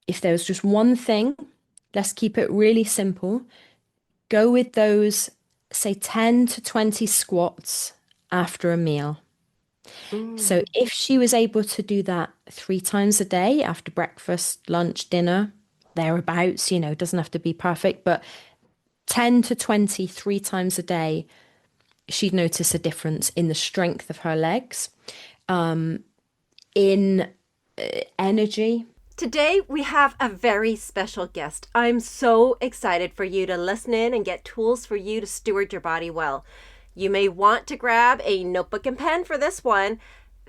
if there was just one thing, let's keep it really simple. Go with those, say, 10 to 20 squats after a meal. So Mm. if she was able to do that 3 times a day after breakfast, lunch, dinner, thereabouts, it doesn't have to be perfect, but 10 to 20, 3 times a day, she'd notice a difference in the strength of her legs, in energy. Today, we have a very special guest. I'm so excited for you to listen in and get tools for you to steward your body well. You may want to grab a notebook and pen for this one.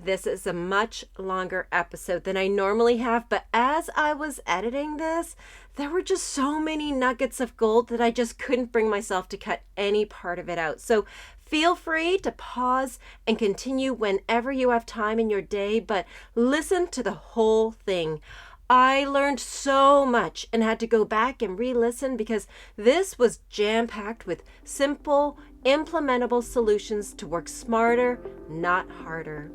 This is a much longer episode than I normally have, but as I was editing this, there were just so many nuggets of gold that I just couldn't bring myself to cut any part of it out. So feel free to pause and continue whenever you have time in your day, but listen to the whole thing. I learned so much and had to go back and re-listen because this was jam-packed with simple, implementable solutions to work smarter, not harder.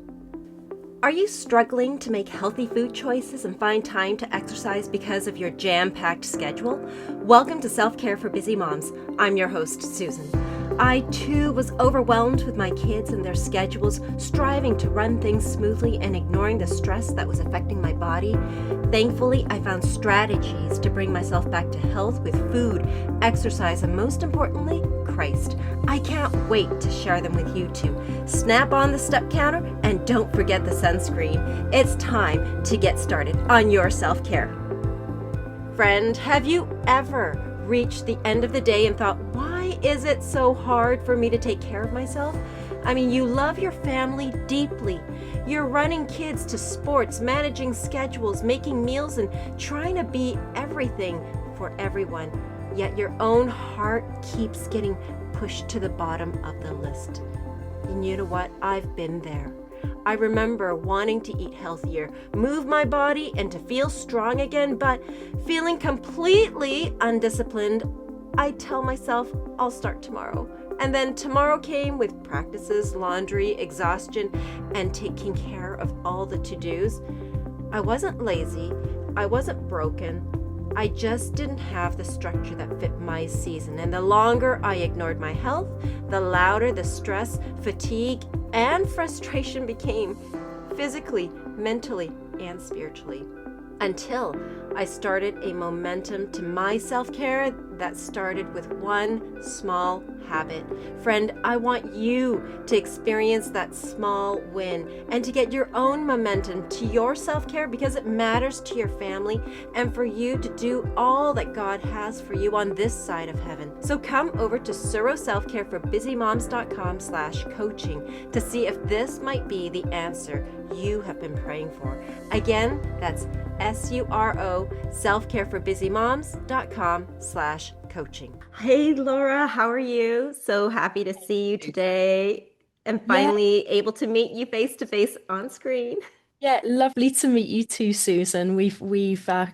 Are you struggling to make healthy food choices and find time to exercise because of your jam-packed schedule? Welcome to Self-Care for Busy Moms. I'm your host, Susan. I too was overwhelmed with my kids and their schedules, striving to run things smoothly and ignoring the stress that was affecting my body. Thankfully, I found strategies to bring myself back to health with food, exercise, and most importantly, Christ. I can't wait to share them with you too. Snap on the step counter and don't forget the sunscreen. It's time to get started on your self-care. Friend, have you ever reached the end of the day and thought, why is it so hard for me to take care of myself? I mean, you love your family deeply. You're running kids to sports, managing schedules, making meals, and trying to be everything for everyone. Yet your own heart keeps getting pushed to the bottom of the list. And you know what? I've been there. I remember wanting to eat healthier, move my body, and to feel strong again, but feeling completely undisciplined. I tell myself I'll start tomorrow. And then tomorrow came with practices, laundry, exhaustion, and taking care of all the to-dos. I wasn't lazy. I wasn't broken. I just didn't have the structure that fit my season. And the longer I ignored my health, the louder the stress, fatigue, and frustration became, physically, mentally, and spiritually. Until I started a momentum to my self-care that started with one small habit. Friend, I want you to experience that small win and to get your own momentum to your self-care because it matters to your family and for you to do all that God has for you on this side of heaven. So come over to suroselfcareforbusymoms.com/coaching to see if this might be the answer you have been praying for. Again, that's SURO selfcareforbusymoms.com/coaching. Hey Laura, how are you? So happy to see you today and Yeah, finally able to meet you face to face on screen. yeah, lovely to meet you too, Susan. We've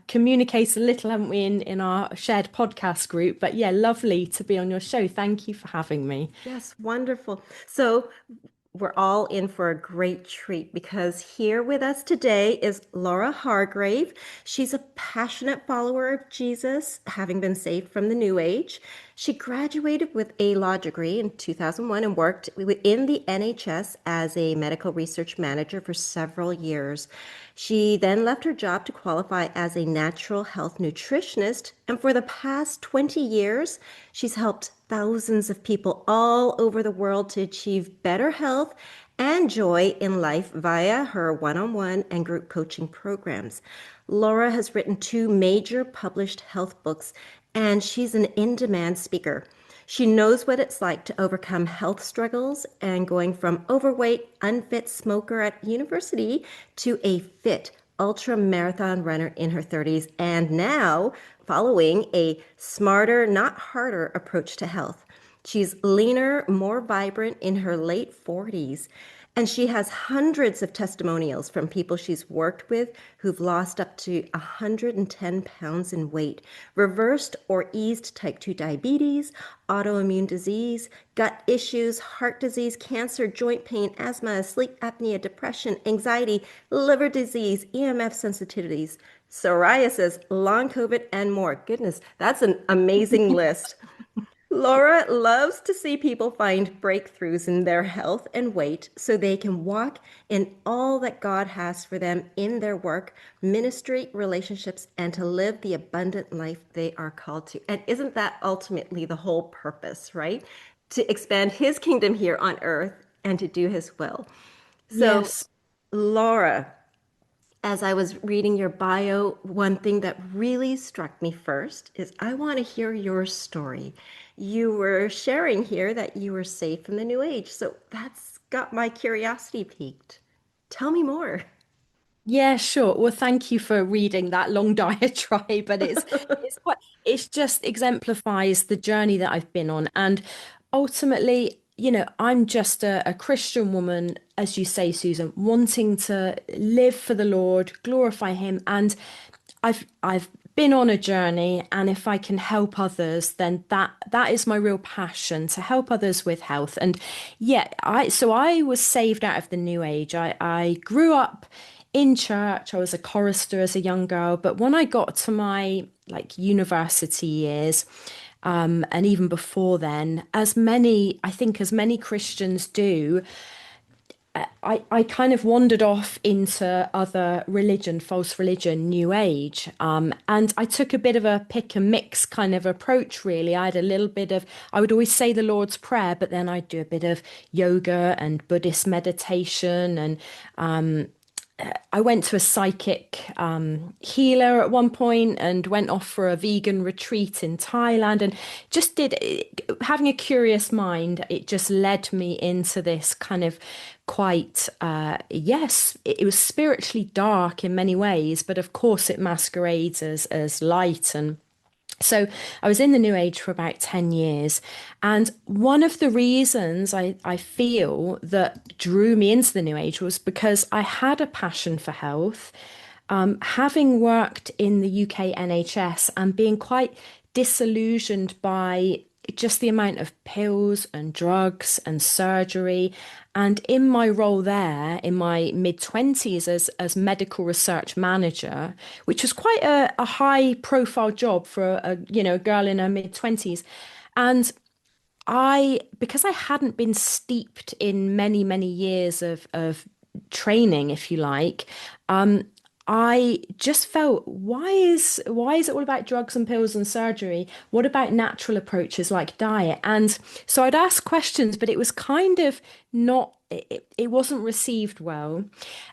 communicated a little, haven't we, in our shared podcast group? But yeah, lovely to be on your show. Thank you for having me. Yes, wonderful. So we're all in for a great treat because here with us today is Laura Hargrave. She's a passionate follower of Jesus, having been saved from the New Age. She graduated with a law degree in 2001 and worked within the NHS as a medical research manager for several years. She then left her job to qualify as a natural health nutritionist, and for the past 20 years, she's helped thousands of people all over the world to achieve better health and joy in life via her one-on-one and group coaching programs. Laura has written 2 major published health books, and she's an in-demand speaker. She knows what it's like to overcome health struggles and going from overweight, unfit smoker at university to a fit ultra marathon runner in her 30s, and now following a smarter, not harder approach to health. She's leaner, more vibrant in her late 40s, and she has hundreds of testimonials from people she's worked with who've lost up to 110 pounds in weight, reversed or eased type 2 diabetes, autoimmune disease, gut issues, heart disease, cancer, joint pain, asthma, sleep apnea, depression, anxiety, liver disease, EMF sensitivities, psoriasis, long COVID, and more. Goodness, that's an amazing list. Laura loves to see people find breakthroughs in their health and weight so they can walk in all that God has for them in their work, ministry, relationships, and to live the abundant life they are called to. And isn't that ultimately the whole purpose, right? To expand his kingdom here on earth and to do his will. So, Yes. Laura, as I was reading your bio, one thing that really struck me first is I want to hear your story. You were sharing here that you were safe from the new age. So that's got my curiosity piqued. Tell me more. Yeah, sure. Well, thank you for reading that long diatribe, but it's quite it's just exemplifies the journey that I've been on. And ultimately, I'm just a Christian woman, as you say, Susan, wanting to live for the Lord, glorify him. And I've been on a journey, and if I can help others, then that is my real passion, to help others with health. And yeah, I was saved out of the new age. I grew up in church. I was a chorister as a young girl, but when I got to my like university years, and even before then, I think as many Christians do, I kind of wandered off into other religion, false religion, new age. And I took a bit of a pick and mix kind of approach, really. I had a little bit of, I would always say the Lord's Prayer, but then I'd do a bit of yoga and Buddhist meditation. And I went to a psychic healer at one point and went off for a vegan retreat in Thailand and just having a curious mind, it just led me into this kind of quite, yes, it was spiritually dark in many ways, but of course it masquerades as light. And so I was in the New Age for about 10 years. And one of the reasons I feel that drew me into the New Age was because I had a passion for health. Having worked in the UK NHS and being quite disillusioned by just the amount of pills and drugs and surgery. And in my role there, in my mid-20s as medical research manager, which was quite a high profile job for a girl in her mid-20s. And because I hadn't been steeped in many, many years of training, if you like, I just felt, why is it all about drugs and pills and surgery? What about natural approaches like diet? And so I'd ask questions, but it was kind of not, it wasn't received well.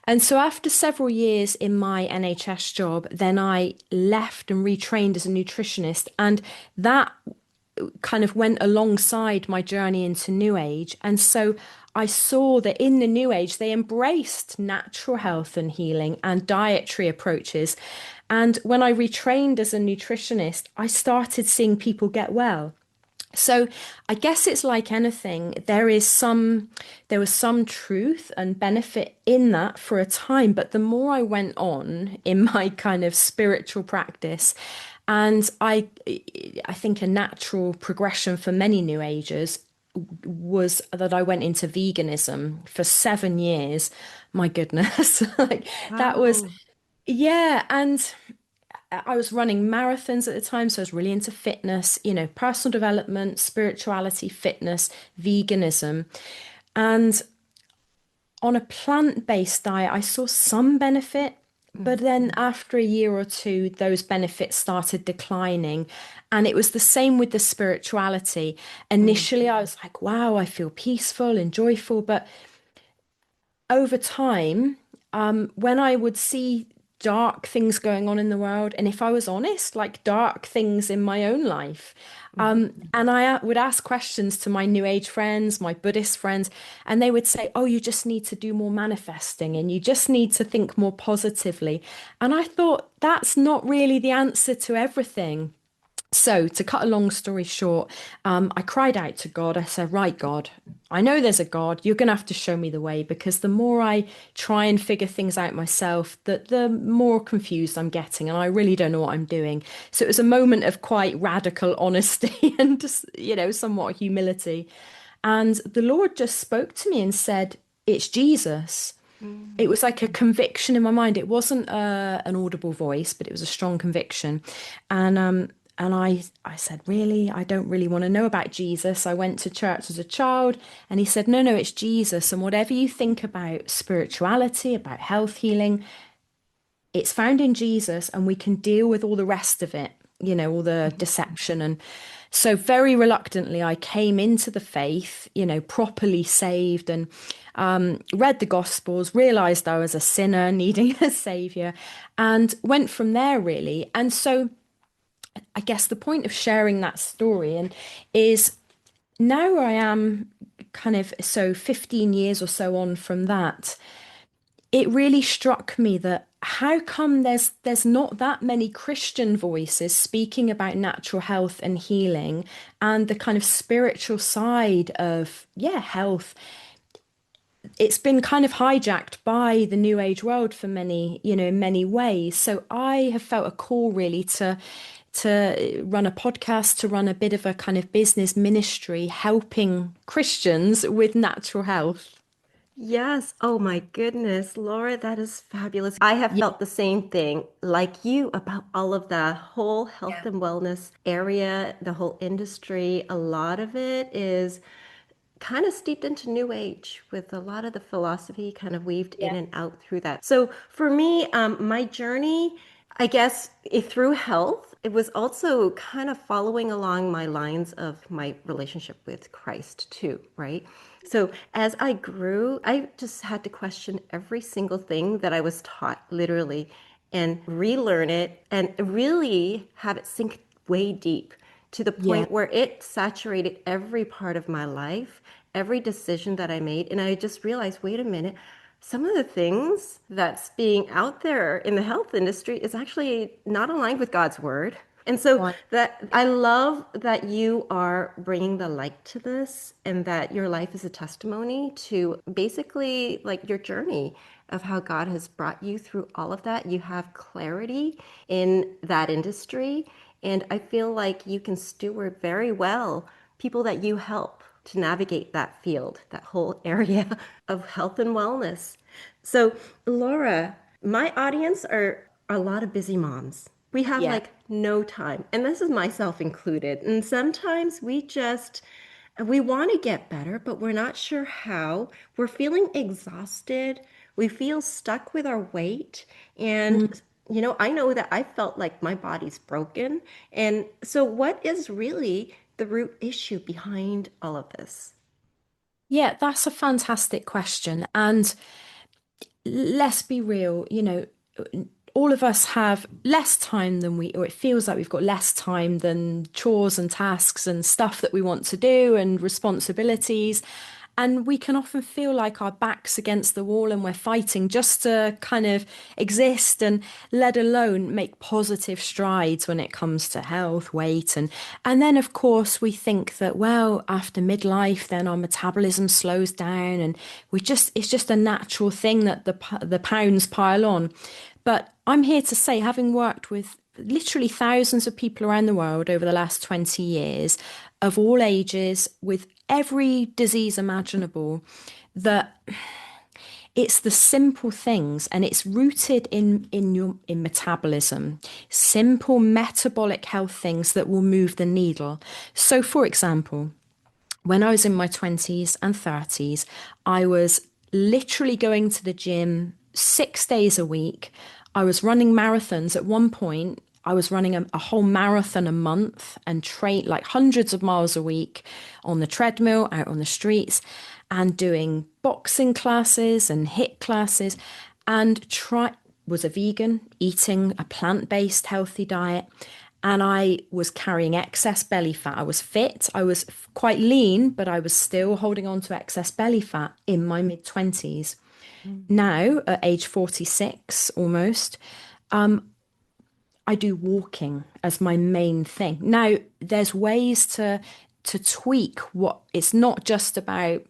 And so after several years in my NHS job, then I left and retrained as a nutritionist. And that kind of went alongside my journey into New Age. And so I saw that in the New Age, they embraced natural health and healing and dietary approaches. And when I retrained as a nutritionist, I started seeing people get well. So I guess it's like anything. There was some truth and benefit in that for a time, but the more I went on in my kind of spiritual practice, and I think a natural progression for many New Agers was that I went into veganism for 7 years. My goodness, like that was, Wow. yeah. And I was running marathons at the time, so I was really into fitness, personal development, spirituality, fitness, veganism. And on a plant-based diet, I saw some benefit, but then Mhm. after a year or two, those benefits started declining. And it was the same with the spirituality. Mhm. Initially, I was like, wow, I feel peaceful and joyful. But over time, when I would see dark things going on in the world, and if I was honest, like dark things in my own life, Mhm. and I would ask questions to my New Age friends, my Buddhist friends, and they would say, "Oh, you just need to do more manifesting and you just need to think more positively." And I thought, that's not really the answer to everything. So, to cut a long story short, I cried out to God. I said, right, God, I know there's a God. You're going to have to show me the way because the more I try and figure things out myself, the more confused I'm getting. And I really don't know what I'm doing. So, it was a moment of quite radical honesty and just, somewhat humility. And the Lord just spoke to me and said, it's Jesus. It was like a conviction in my mind. It wasn't an audible voice, but it was a strong conviction. And I said, really, I don't really want to know about Jesus. I went to church as a child, and he said, no, no, it's Jesus. And whatever you think about spirituality, about health healing, it's found in Jesus, and we can deal with all the rest of it, all the deception. And so very reluctantly, I came into the faith, properly saved, and read the Gospels, realized I was a sinner needing a savior, and went from there, really. And so I guess the point of sharing that story and is now where I am kind of, so 15 years or so on from that, it really struck me that how come there's not that many Christian voices speaking about natural health and healing and the kind of spiritual side of, yeah, health. It's been kind of hijacked by the new age world for many, in many ways. So I have felt a call really to run a podcast, to run a bit of a kind of business ministry, helping Christians with natural health. Yes. Oh my goodness, Laura, that is fabulous. I have felt the same thing like you about all of the whole health and wellness area, the whole industry. A lot of it is kind of steeped into new age with a lot of the philosophy kind of weaved in Yeah. and out through that. So for me, my journey, I guess, through health, it was also kind of following along my lines of my relationship with Christ too, right? So as I grew, I just had to question every single thing that I was taught, literally, and relearn it and really have it sink way deep to the Yeah. point where it saturated every part of my life, every decision that I made. And I just realized, wait a minute, some of the things that's being out there in the health industry is actually not aligned with God's word. And so Right. that I love that you are bringing the light to this and that your life is a testimony to basically like your journey of how God has brought you through all of that. You have clarity in that industry. And I feel like you can steward very well people that you help to navigate that field, that whole area of health and wellness. So, Laura, my audience are a lot of busy moms. We have Yeah. like no time, and this is myself included. And sometimes we want to get better, but we're not sure how. We're feeling exhausted. We feel stuck with our weight. Mm. And, I know that I felt like my body's broken. And so, what is really the root issue behind all of this? Yeah, that's a fantastic question. And let's be real, all of us have less time than or it feels like we've got less time than chores and tasks and stuff that we want to do and responsibilities. And we can often feel like our back's against the wall and we're fighting just to kind of exist and let alone make positive strides when it comes to health, weight. And then, of course, we think that, well, after midlife, then our metabolism slows down and it's just a natural thing that the pounds pile on. But I'm here to say, having worked with literally thousands of people around the world over the last 20 years, of all ages, with every disease imaginable, that it's the simple things and it's rooted in metabolism, simple metabolic health things that will move the needle. So, for example, when I was in my 20s and 30s, I was literally going to the gym 6 days a week. I was running marathons at one point. I was running a whole marathon a month and train like hundreds of miles a week on the treadmill, out on the streets, and doing boxing classes and HIIT classes, and was a vegan, eating a plant-based healthy diet. And I was carrying excess belly fat. I was fit. I was quite lean, but I was still holding on to excess belly fat in my mid 20s. Now, at age 46 almost, I do walking as my main thing. Now, there's ways to tweak what it's not just about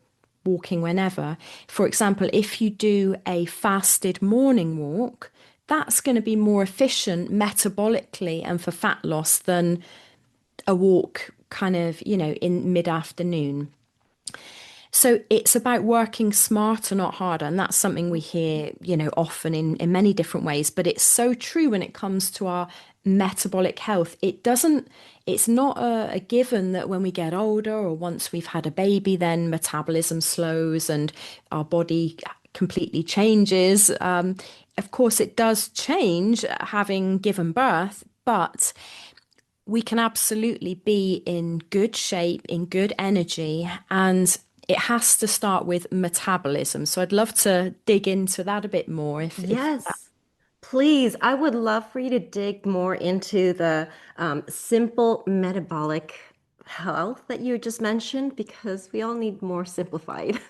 walking whenever. For example, if you do a fasted morning walk, that's going to be more efficient metabolically and for fat loss than a walk kind of, in mid-afternoon. So it's about working smarter, not harder. And that's something we hear, often in many different ways. But it's so true when it comes to our metabolic health. It's not a given that when we get older or once we've had a baby, then metabolism slows and our body completely changes. Of course, it does change having given birth, but we can absolutely be in good shape, in good energy, and it has to start with metabolism. So I'd love to dig into that a bit more if that, Yes, please. I would love for you to dig more into the simple metabolic health that you just mentioned because we all need more simplified.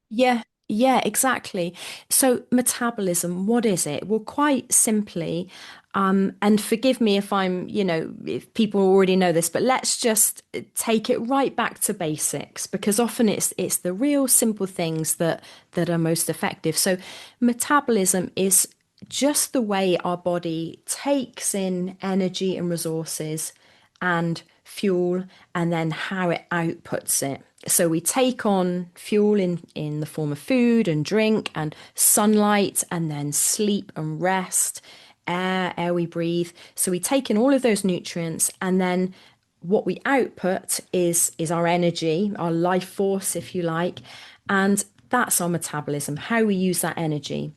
yeah, yeah, exactly. So metabolism, what is it? Well, quite simply, and forgive me if if people already know this, but let's just take it right back to basics because often it's the real simple things that are most effective. So metabolism is just the way our body takes in energy and resources and fuel and then how it outputs it. So we take on fuel in the form of food and drink and sunlight and then sleep and rest, air we breathe. So we take in all of those nutrients and then what we output is our energy, our life force, if you like, and that's our metabolism, how we use that energy.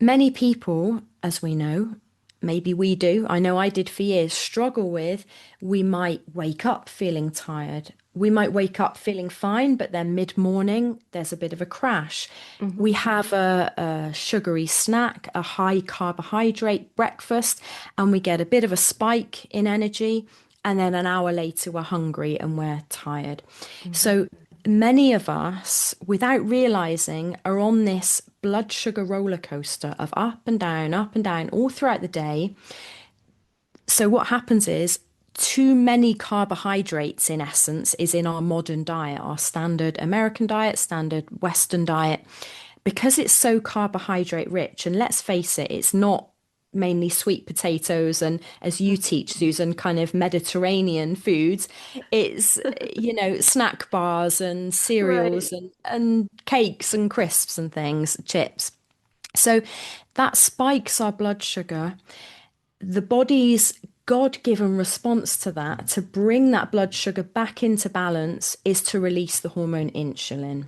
Many people, as we know, maybe we do, I know I did for years, struggle with we might wake up feeling tired. We might wake up feeling fine, but then mid-morning, there's a bit of a crash. Mhm. We have a sugary snack, a high carbohydrate breakfast, and we get a bit of a spike in energy. And then an hour later, we're hungry and we're tired. Mhm. So many of us, without realizing, are on this blood sugar roller coaster of up and down all throughout the day. So what happens is too many carbohydrates, in essence, is in our modern diet, our standard American diet, standard Western diet, because it's so carbohydrate rich. And let's face it, it's not mainly sweet potatoes and, as you teach, Susan, kind of Mediterranean foods. It's, snack bars and Right. cereals and cakes and crisps and things, chips. So that spikes our blood sugar. The body's God-given response to that, to bring that blood sugar back into balance, is to release the hormone insulin.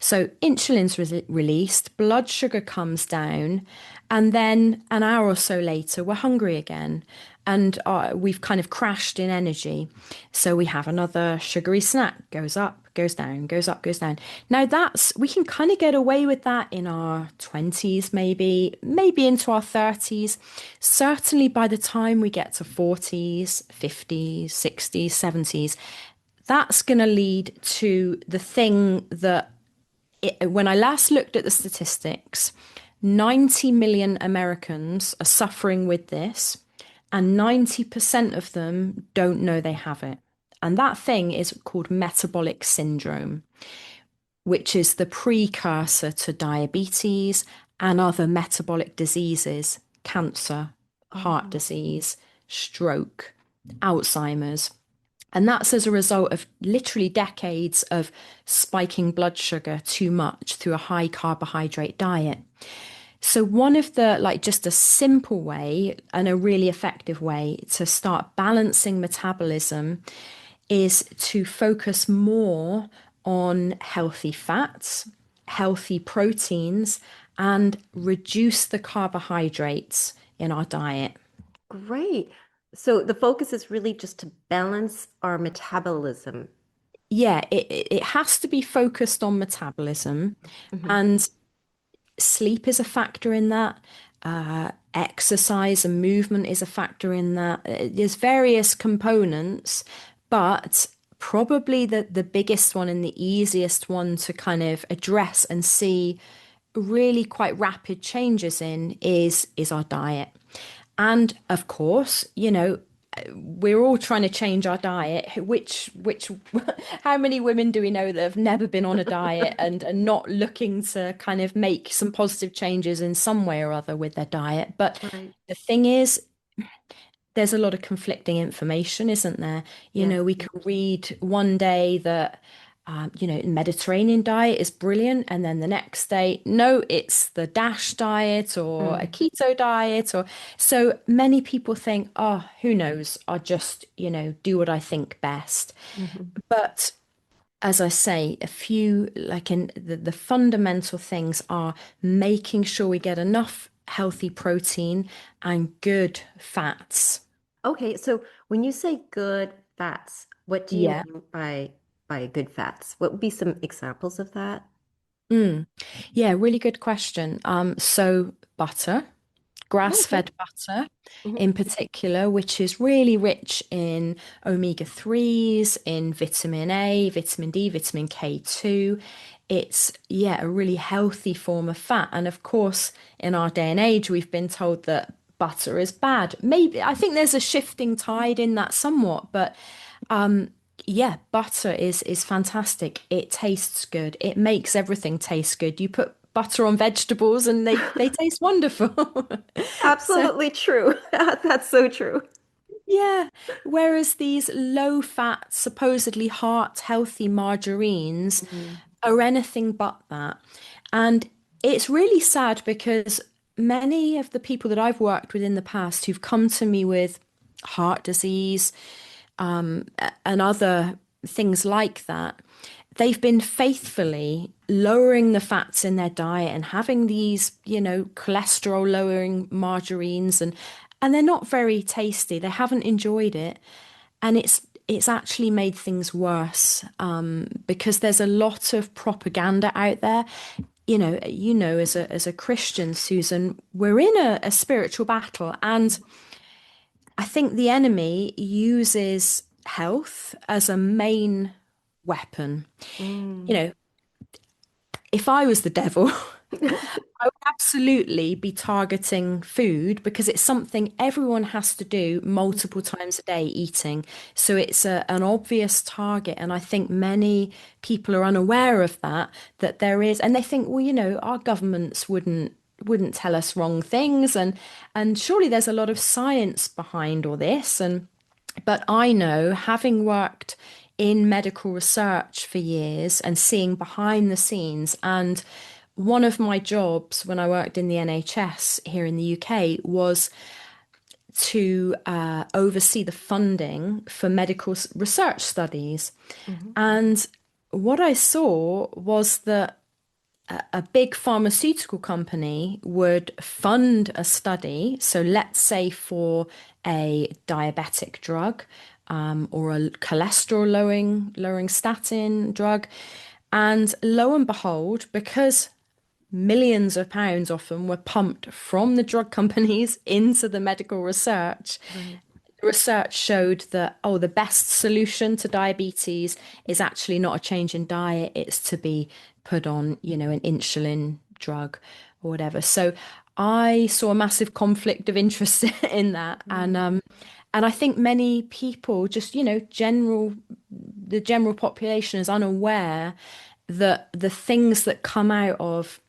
So insulin's released, blood sugar comes down, and then an hour or so later, we're hungry again. And we've kind of crashed in energy. So we have another sugary snack, goes up, goes down, goes up, goes down. Now we can kind of get away with that in our 20s, maybe into our 30s. Certainly by the time we get to 40s, 50s, 60s, 70s, that's going to lead to the thing that when I last looked at the statistics, 90 million Americans are suffering with this, and 90% of them don't know they have it. And that thing is called metabolic syndrome, which is the precursor to diabetes and other metabolic diseases, cancer, heart Oh, disease, stroke, Alzheimer's. And that's as a result of literally decades of spiking blood sugar too much through a high carbohydrate diet. So, one of just a simple way and a really effective way to start balancing metabolism is to focus more on healthy fats, healthy proteins, and reduce the carbohydrates in our diet. great. So the focus is really just to balance our metabolism. Yeah, it has to be focused on metabolism, Mhm. and sleep is a factor in that. Exercise and movement is a factor in that. There's various components, but probably the biggest one and the easiest one to kind of address and see really quite rapid changes in is our diet. And of course, we're all trying to change our diet. How many women do we know that have never been on a diet and not looking to kind of make some positive changes in some way or other with their diet? But Right. the thing is, there's a lot of conflicting information, isn't there? Yes. We can read one day that Mediterranean diet is brilliant. And then the next day, no, it's the DASH diet or a Mm. keto diet. Or so many people think, oh, who knows? I'll just, do what I think best. Mhm. But as I say, a few, like in the fundamental things are making sure we get enough healthy protein and good fats. Okay, so when you say good fats, what do you Yeah. mean by good fats? What would be some examples of that? Mm. Yeah, really good question. So butter, Okay. grass-fed butter Hmm. in particular, which is really rich in omega-3s, in vitamin A, vitamin D, vitamin K2. It's, yeah, a really healthy form of fat. And of course, in our day and age, we've been told that butter is bad. Maybe I think there's a shifting tide in that somewhat, but yeah, butter is fantastic. It tastes good. It makes everything taste good. You put butter on vegetables and they taste wonderful. So, Absolutely true. That's so true. yeah. Whereas these low fat, supposedly heart healthy margarines Mhm. are anything but that. And it's really sad because many of the people that I've worked with in the past who've come to me with heart disease, and other things like that, they've been faithfully lowering the fats in their diet and having these, cholesterol lowering margarines and they're not very tasty. They haven't enjoyed it. And it's actually made things worse because there's a lot of propaganda out there. As a Christian, Susan, we're in a spiritual battle, and I think the enemy uses health as a main weapon. You Mm. know, if I was the devil, I would absolutely be targeting food because it's something everyone has to do multiple times a day eating. So it's an obvious target. And I think many people are unaware of that there is, and they think, well, our governments wouldn't tell us wrong things. And surely there's a lot of science behind all this. But I know, having worked in medical research for years and seeing behind the scenes, and one of my jobs when I worked in the NHS here in the UK was to oversee the funding for medical research studies. Mhm. And what I saw was that a big pharmaceutical company would fund a study. So let's say for a diabetic drug, or a cholesterol lowering statin drug. And lo and behold, because millions of pounds often were pumped from the drug companies into the medical research, Right. research showed that, oh, the best solution to diabetes is actually not a change in diet, it's to be put on, an insulin drug or whatever. So I saw a massive conflict of interest in that. Mm. And I think many people just, the general population is unaware that the things that come out of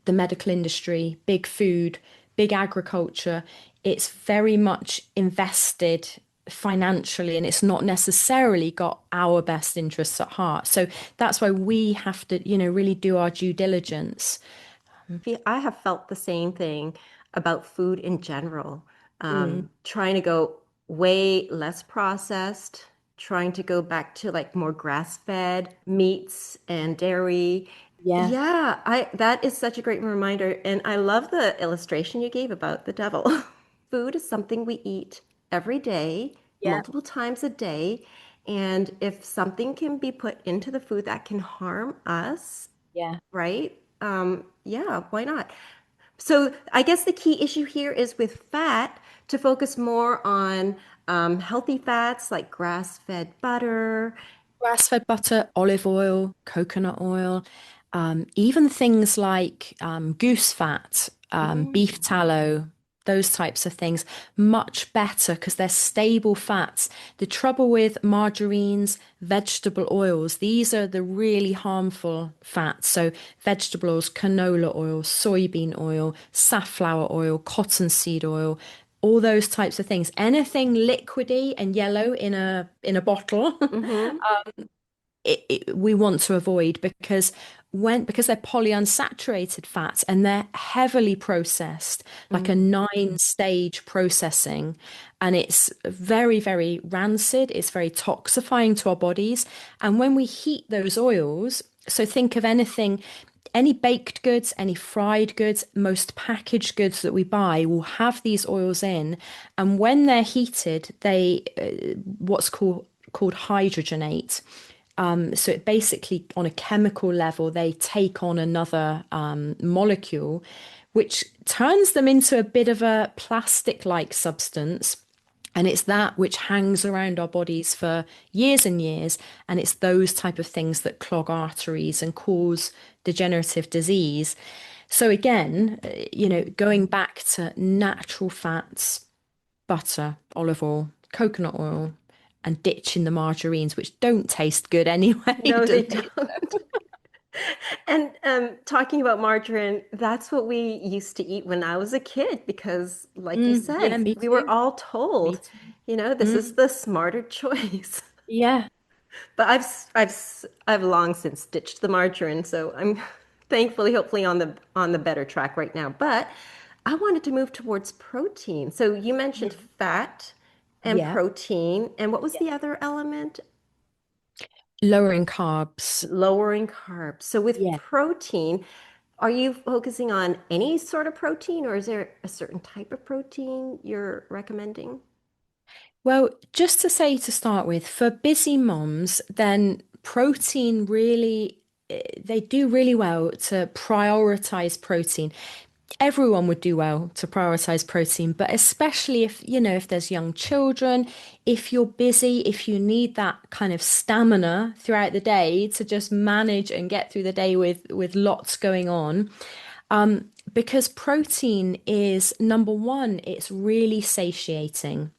the medical industry, big food, big agriculture, it's very much invested financially and it's not necessarily got our best interests at heart. So that's why we have to, really do our due diligence. I have felt the same thing about food in general. Mm, Trying to go way less processed, trying to go back to like more grass-fed meats and dairy. yeah, Yeah, I that is such a great reminder, and I love the illustration you gave about the devil. Food is something we eat every day, yeah, multiple times a day, and if something can be put into the food that can harm us, yeah. right? Yeah, why not? So I guess the key issue here is with fat to focus more on healthy fats like grass-fed butter. Grass-fed butter, olive oil, coconut oil, even things like goose fat, beef Mm. tallow, those types of things, much better because they're stable fats. The trouble with margarines, vegetable oils, these are the really harmful fats. So vegetable oils, canola oil, soybean oil, safflower oil, cottonseed oil, all those types of things. Anything liquidy and yellow in a bottle. Mm-hmm. we want to avoid because they're polyunsaturated fats and they're heavily processed, like a Mm. 9 stage processing, and it's very, very rancid. It's very toxifying to our bodies. And when we heat those oils, so think of anything, any baked goods, any fried goods, most packaged goods that we buy will have these oils in. And when they're heated, they what's called hydrogenate. So it basically, on a chemical level, they take on another molecule, which turns them into a bit of a plastic-like substance. And it's that which hangs around our bodies for years and years. And it's those type of things that clog arteries and cause degenerative disease. So again, going back to natural fats, butter, olive oil, coconut oil, and ditching the margarines, which don't taste good anyway, No, do they they? don't. And talking about margarine, that's what we used to eat when I was a kid because, like you Yeah, said, me we were too. all Me told, too. this is Mm, the smarter choice. yeah. But I've long since ditched the margarine, so I'm thankfully, hopefully, on the better track right now. But I wanted to move towards protein. So you mentioned fat and Yeah. protein, and what was Yeah. the other element? Lowering carbs. Lowering carbs. So with Yeah. protein, are you focusing on any sort of protein, or is there a certain type of protein you're recommending? Well, just to say to start with, for busy moms, then protein really, they do really well to prioritize protein. Everyone would do well to prioritize protein, but especially if there's young children, if you're busy, if you need that kind of stamina throughout the day to just manage and get through the day with lots going on. Because protein is number one, it's really satiating.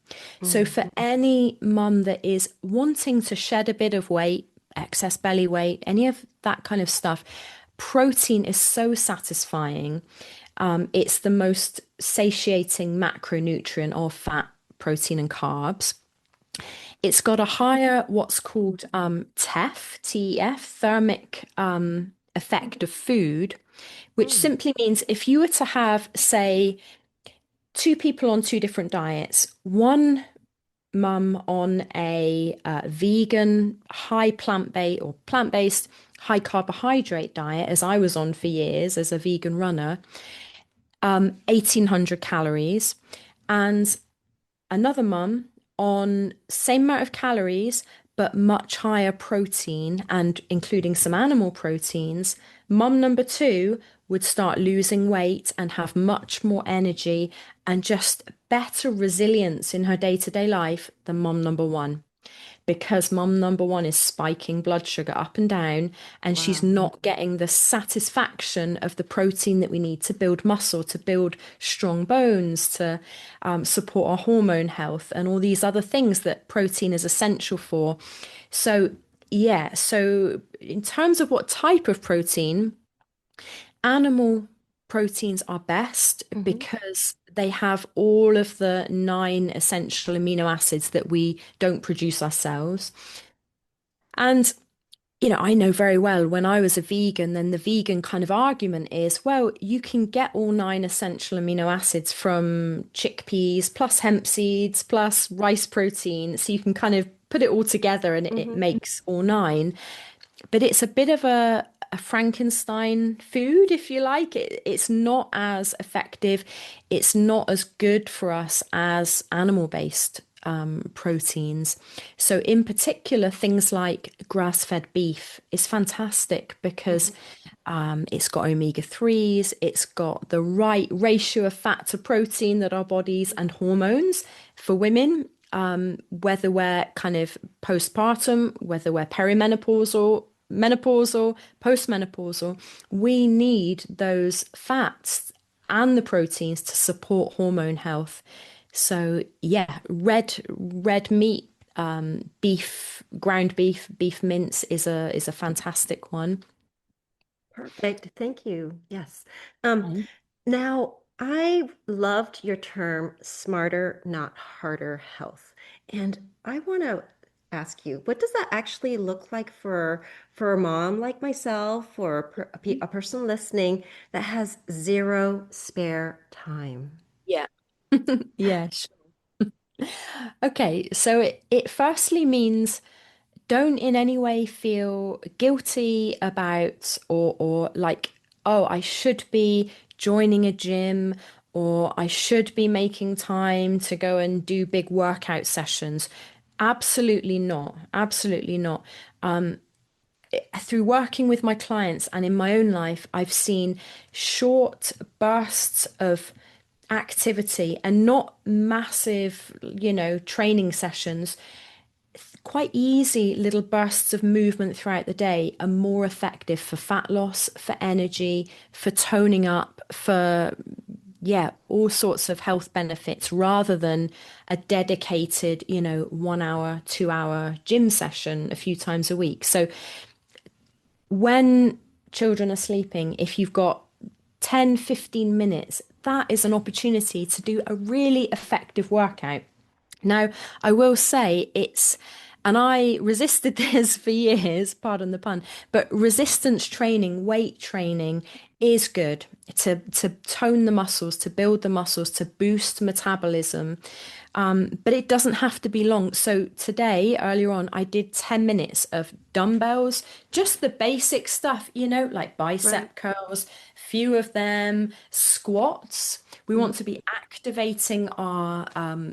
So Mm. for any mum that is wanting to shed a bit of weight, excess belly weight, any of that kind of stuff, protein is so satisfying. It's the most satiating macronutrient of fat, protein, and carbs. It's got a higher what's called TEF, thermic effect of food, which Mm. simply means if you were to have, say, two people on two different diets, one mum on a vegan, high plant-based or plant-based, high carbohydrate diet, as I was on for years as a vegan runner, 1,800 calories, and another mum on same amount of calories but much higher protein and including some animal proteins. Mum number two would start losing weight and have much more energy and just better resilience in her day-to-day life than mum number one, because mum number one is spiking blood sugar up and down, and she's Wow. not getting the satisfaction of the protein that we need to build muscle, to build strong bones, to support our hormone health, and all these other things that protein is essential for. So, yeah, so in terms of what type of protein, animal proteins are best Hmm. because they have all of the 9 essential amino acids that we don't produce ourselves. And, I know very well when I was a vegan, then the vegan kind of argument is, well, you can get all 9 essential amino acids from chickpeas, plus hemp seeds, plus rice protein. So you can kind of put it all together and it Hmm. makes all 9. But it's a bit of a Frankenstein food, if you like. It's not as effective. It's not as good for us as animal-based proteins. So, in particular, things like grass-fed beef is fantastic because Hmm. it's got omega-3s, it's got the right ratio of fat to protein that our bodies and hormones for women. Whether we're kind of postpartum, whether we're perimenopausal, menopausal, postmenopausal, we need those fats and the proteins to support hormone health. So yeah, red meat, beef, ground beef, beef mince is a fantastic one. Perfect. Thank you. Yes. Um, Mm. Now, I loved your term smarter, not harder health. And I want to ask you, what does that actually look like for a mom like myself or a person listening that has zero spare time? Yeah. Yeah. Okay, so it firstly means don't in any way feel guilty about or like, oh, I should be joining a gym or I should be making time to go and do big workout sessions. Absolutely not. Absolutely not. Through working with my clients and in my own life, I've seen short bursts of activity and not massive, training sessions, quite easy little bursts of movement throughout the day are more effective for fat loss, for energy, for toning up, for, yeah, all sorts of health benefits rather than a dedicated, 1 hour, 2 hour gym session a few times a week. So when children are sleeping, if you've got 10, 15 minutes, that is an opportunity to do a really effective workout. Now, I will say and I resisted this for years, pardon the pun, but resistance training, weight training is good to tone the muscles, to build the muscles, to boost metabolism. But it doesn't have to be long. So today, earlier on, I did 10 minutes of dumbbells, just the basic stuff, like Right. bicep curls, few of them, squats. We want to be activating our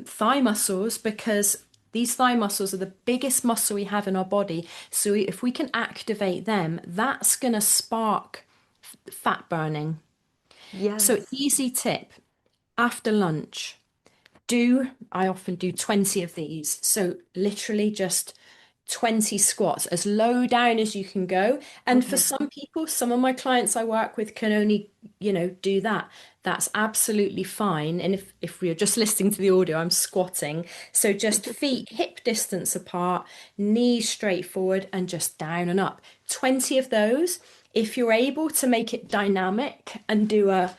thigh muscles because these thigh muscles are the biggest muscle we have in our body. So if we can activate them, that's going to spark fat burning. So Yes. easy tip, after lunch, I often do 20 of these. So literally just 20 squats, as low down as you can go. And for Okay. some people, some of my clients I work with can only, do that. That's absolutely fine. And if we're just listening to the audio, I'm squatting. So just feet hip distance apart, knees straight forward, and just down and up. 20 of those. If you're able to make it dynamic and do a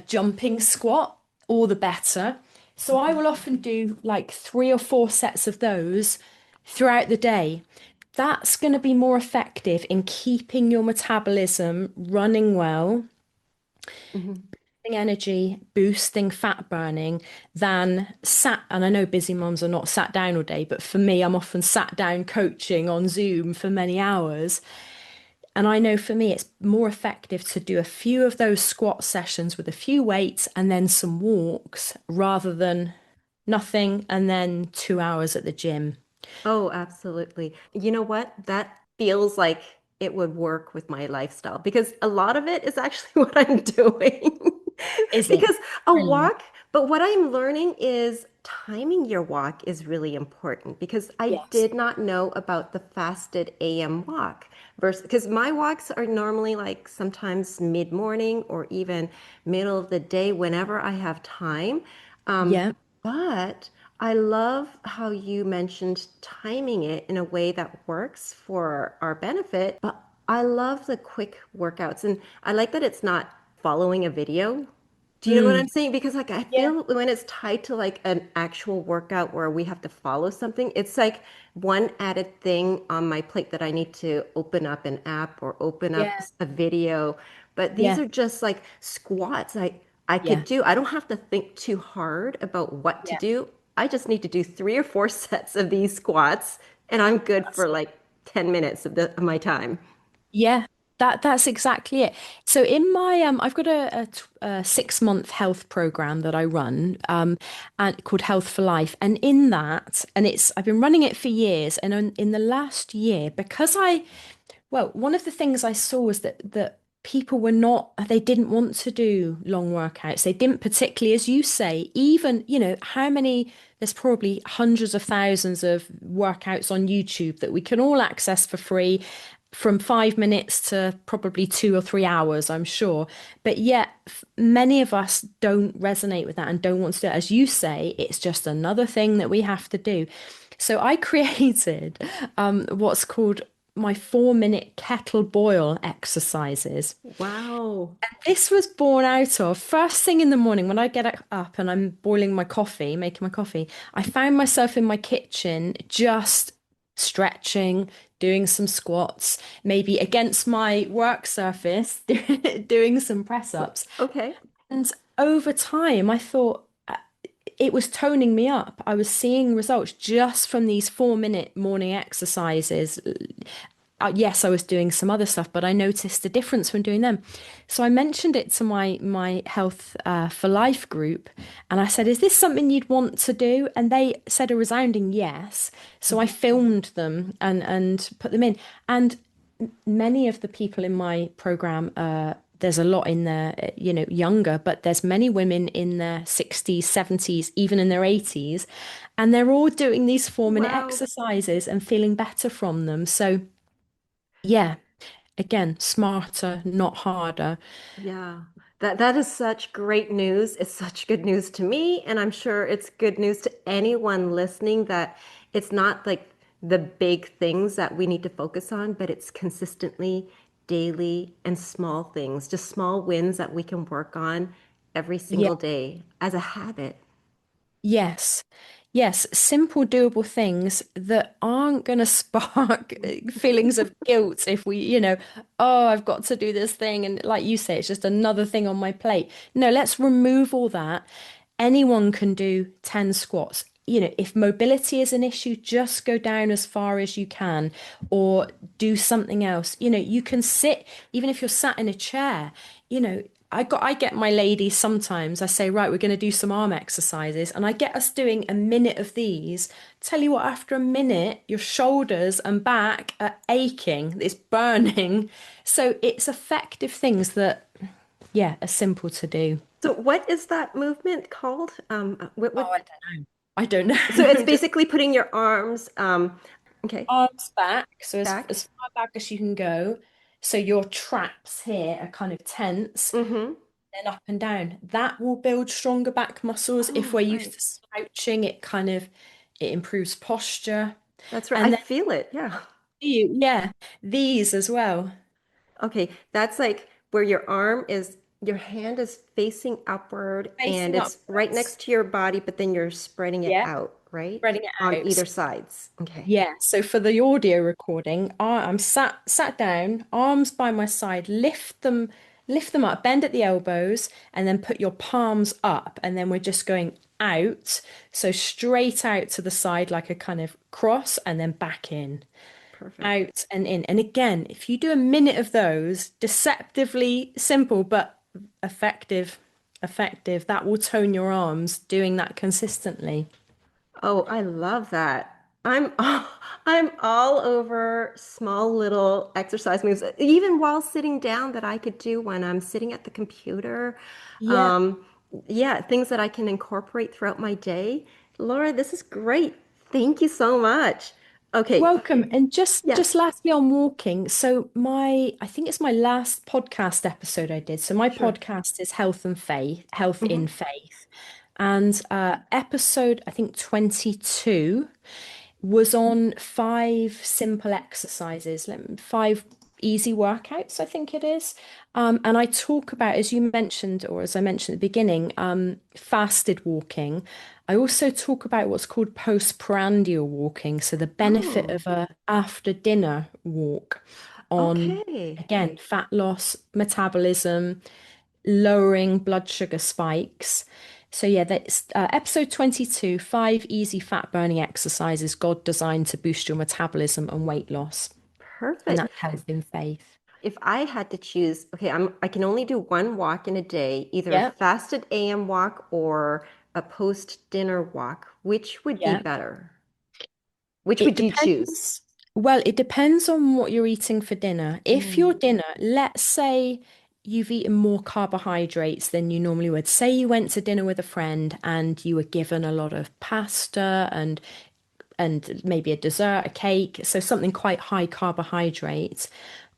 jumping squat, all the better. So I will often do like 3 or 4 sets of those throughout the day. That's going to be more effective in keeping your metabolism running well, Mhm. energy, boosting fat burning than sat. And I know busy moms are not sat down all day, but for me, I'm often sat down coaching on Zoom for many hours. And I know for me, it's more effective to do a few of those squat sessions with a few weights and then some walks rather than nothing and then 2 hours at the gym. Oh, absolutely. You know what? That feels like it would work with my lifestyle because a lot of it is actually what I'm doing. Is it? Because a Brilliant. walk, but what I'm learning is timing your walk is really important because I Yes. did not know about the fasted AM walk versus because my walks are normally like sometimes mid-morning or even middle of the day whenever I have time. Um, Yeah. but I love how you mentioned timing it in a way that works for our benefit. But I love the quick workouts. And I like that it's not following a video. Do you know what Mm. I'm saying? Because like I Yeah. feel when it's tied to like an actual workout where we have to follow something, it's like one added thing on my plate that I need to open up an app or open up Yeah. a video. But these Yeah. are just like squats I could Yeah. do. I don't have to think too hard about what to Yeah. do. I just need to do 3 or 4 sets of these squats and I'm good That's for it. like 10 minutes of my time. Yeah. That's exactly it. So in my I've got a 6 month health program that I run and called Health for Life, and in that, and I've been running it for years, and in the last year, because well, one of the things I saw was that people they didn't want to do long workouts. They didn't particularly, as you say, even, there's probably hundreds of thousands of workouts on YouTube that we can all access for free from 5 minutes to probably 2 or 3 hours, I'm sure. But yet, many of us don't resonate with that and don't want to do it. As you say, it's just another thing that we have to do. So I created what's called my 4 minute kettle boil exercises. Wow. This was born out of first thing in the morning when I get up and I'm boiling my coffee, making my coffee. I found myself in my kitchen just stretching, doing some squats, maybe against my work surface, doing some press ups. Okay. And over time, I thought it was toning me up. I was seeing results just from these 4 minute morning exercises. Yes, I was doing some other stuff, but I noticed a difference when doing them. So I mentioned it to my Health for Life group, and I said, "Is this something you'd want to do?" And they said a resounding yes. So I Mhm. filmed them and put them in. And many of the people in my program, there's a lot in there, younger, but there's many women in their 60s, 70s, even in their 80s, and they're all doing these 4 minute Wow. exercises and feeling better from them. So, yeah, again, smarter, not harder. Yeah. That is such great news. It's such good news to me, and I'm sure it's good news to anyone listening that it's not like the big things that we need to focus on, but it's consistently daily and small things, just small wins that we can work on every Yeah. single day as a habit. Yes. Yes, simple, doable things that aren't going to spark feelings of guilt if oh, I've got to do this thing. And like you say, it's just another thing on my plate. No, let's remove all that. Anyone can do 10 squats. If mobility is an issue, just go down as far as you can or do something else. You can sit, even if you're sat in a chair, you know, I get my ladies sometimes. I say, right, we're going to do some arm exercises, and I get us doing a minute of these. Tell you what, after a minute, your shoulders and back are aching. It's burning. So it's effective things that, yeah, are simple to do. So what is that movement called? What Oh, would I don't so it's know. Just basically putting your arms okay, arms back, so back. as far back as you can go. So your traps here are kind of tense, Mm-hmm. then up and down. That will build stronger back muscles. If Oh, we're used right. to slouching, it improves posture. That's right. I And then feel it. Yeah. yeah, these as well. Okay, that's like where your hand is facing upward and Facing it's right upwards. next to your body, but then you're spreading it Yeah, out, right? spreading it On out. either sides. Okay. Yeah, so for the audio recording, I'm sat down, arms by my side, lift them up, bend at the elbows, and then put your palms up, and then we're just going out, so straight out to the side like a kind of cross, and then back in, Perfect. out and in. And again, if you do a minute of those, deceptively simple but effective, that will tone your arms doing that consistently. Oh, I love that. I'm all over small little exercise moves, even while sitting down that I could do when I'm sitting at the computer. Yeah. Um, yeah, things that I can incorporate throughout my day. Laura, this is great. Thank you so much. Okay, Welcome. And just yes, lastly on walking. So I think it's my last podcast episode I did. So my sure. podcast is Health and Faith, Health in Hmm. Faith. And episode, I think 22 was on 5 simple exercises, five easy workouts, I think it is. And I talk about, as you mentioned, or as I mentioned at the beginning, fasted walking. I also talk about what's called postprandial walking, so the benefit Oh, of a after dinner walk on, okay. again, fat loss, metabolism, lowering blood sugar spikes. So yeah, that's episode 22, 5 easy fat burning exercises God designed to boost your metabolism and weight loss. And Perfect. that's health in faith. If I had to choose, okay, I can only do one walk in a day, either a Yeah, fasted AM walk or a post-dinner walk. Which would be yeah. better? Which It would you choose? depends. Well, it depends on what you're eating for dinner. If Mm. your dinner, let's say you've eaten more carbohydrates than you normally would. Say you went to dinner with a friend and you were given a lot of pasta and maybe a dessert, a cake, so something quite high carbohydrate.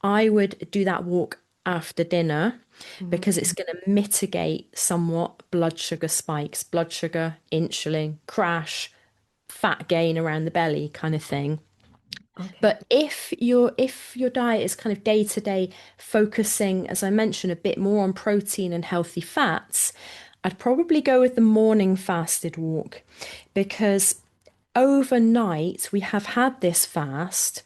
I would do that walk after dinner Mhm. because it's going to mitigate somewhat blood sugar spikes, blood sugar, insulin, crash, fat gain around the belly kind of thing. Okay. But if your diet is kind of day to day focusing, as I mentioned, a bit more on protein and healthy fats, I'd probably go with the morning fasted walk because overnight we have had this fast.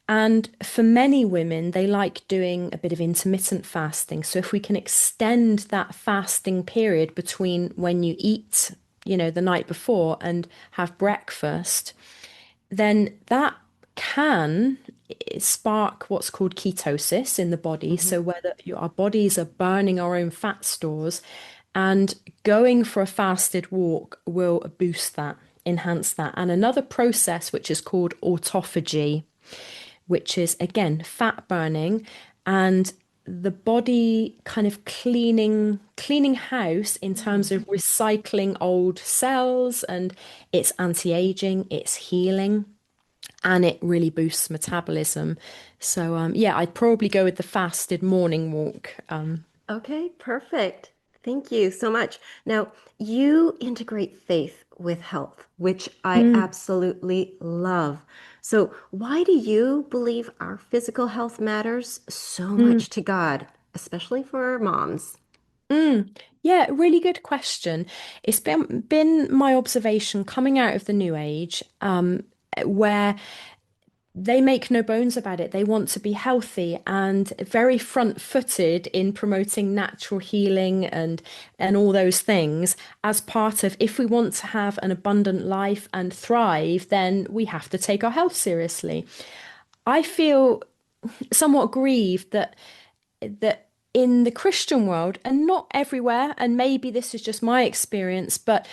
And for many women, they like doing a bit of intermittent fasting. So if we can extend that fasting period between when you eat, the night before and have breakfast, then that can spark what's called ketosis in the body. Hmm. So whether our bodies are burning our own fat stores, and going for a fasted walk will boost that, enhance that. And another process which is called autophagy, which is again fat burning and the body kind of cleaning house in terms of recycling old cells, and it's anti-aging, it's healing, and it really boosts metabolism. So yeah, I'd probably go with the fasted morning walk. Okay, perfect. Thank you so much. Now, you integrate faith with health, which I Mm, absolutely love. So, why do you believe our physical health matters so mm, much to God, especially for moms? mm. Yeah, really good question. It's been my observation coming out of the new age, where they make no bones about it. They want to be healthy and very front-footed in promoting natural healing and all those things as part of, if we want to have an abundant life and thrive, then we have to take our health seriously. I feel somewhat grieved that in the Christian world, and not everywhere, and maybe this is just my experience, but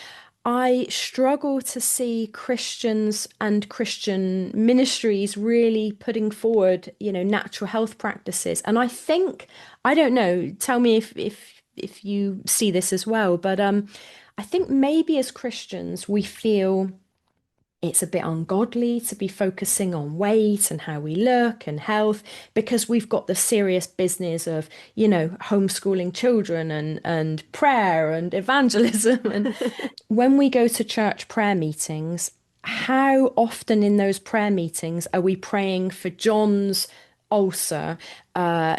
I struggle to see Christians and Christian ministries really putting forward, natural health practices. And I think, I don't know, tell me if you see this as well, but I think maybe as Christians we feel it's a bit ungodly to be focusing on weight and how we look and health, because we've got the serious business of, homeschooling children and prayer and evangelism. And when we go to church prayer meetings, how often in those prayer meetings are we praying for John's ulcer, uh,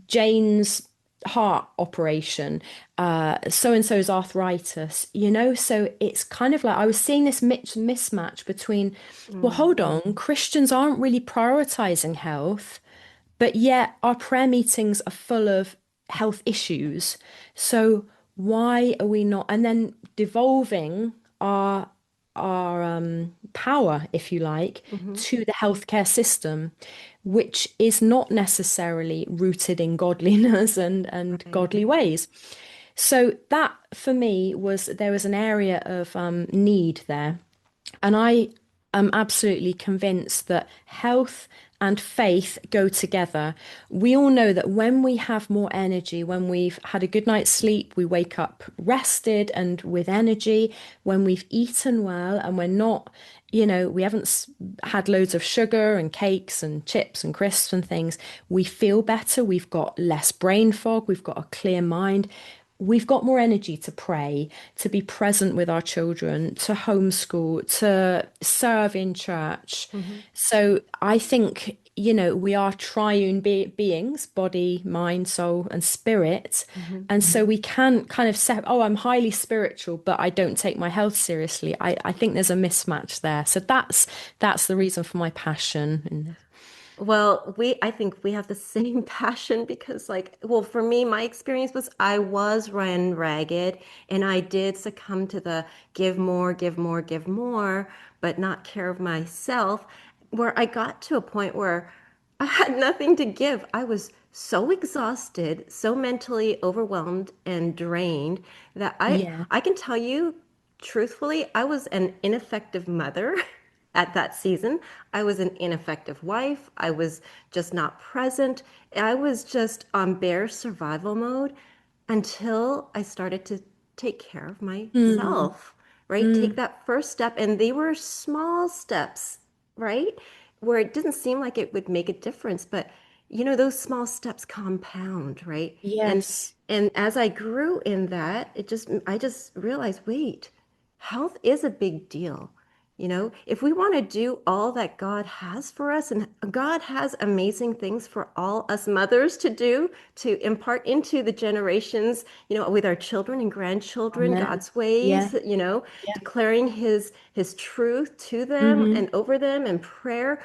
Jane's heart operation, so and so's arthritis, So it's kind of like I was seeing this mismatch between, well, Mm, hold on, Christians aren't really prioritizing health, but yet our prayer meetings are full of health issues. So why are we not? And then devolving our power, if you like, mhm. to the healthcare system, which is not necessarily rooted in godliness and Right. godly ways. So that for me was there was an area of need there. And I am absolutely convinced that health and faith go together. We all know that when we have more energy, when we've had a good night's sleep, we wake up rested and with energy. When we've eaten well and we're not, we haven't had loads of sugar and cakes and chips and crisps and things, we feel better. We've got less brain fog. We've got a clear mind. We've got more energy to pray, to be present with our children, to homeschool, to serve in church. Mhm. So I think, we are triune beings, body, mind, soul, and spirit. Mhm. And so we can kind of say, oh, I'm highly spiritual, but I don't take my health seriously. I think there's a mismatch there. So that's the reason for my passion in this. Well, I think we have the same passion because, like, well, for me, my experience was I was run ragged and I did succumb to the give more, give more, give more, but not care of myself, where I got to a point where I had nothing to give. I was so exhausted, so mentally overwhelmed and drained that Yeah. I can tell you truthfully, I was an ineffective mother at that season. I was an ineffective wife. I was just not present. I was just on bare survival mode until I started to take care of Mm, myself, right? Take mm. that first step. And they were small steps, right? Where it didn't seem like it would make a difference, but those small steps compound, right? Yes. And as I grew in that, I just realized, wait, health is a big deal. If we want to do all that God has for us, and God has amazing things for all us mothers to do, to impart into the generations, with our children and grandchildren, Amen. God's Yeah. ways, Yeah. declaring his truth to them Hmm. and over them in prayer.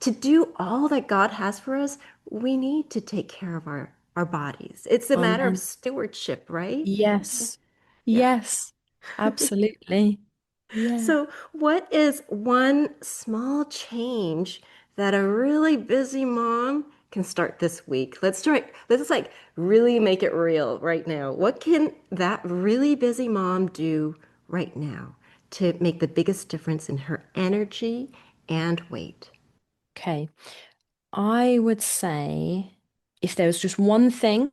To do all that God has for us, we need to take care of our bodies. It's a matter of Amen. stewardship, right? Yes. Yeah. Yes. Absolutely. Yeah. So, what is one small change that a really busy mom can start this week? Let's like really make it real right now. What can that really busy mom do right now to make the biggest difference in her energy and weight? Okay. I would say if there was just one thing,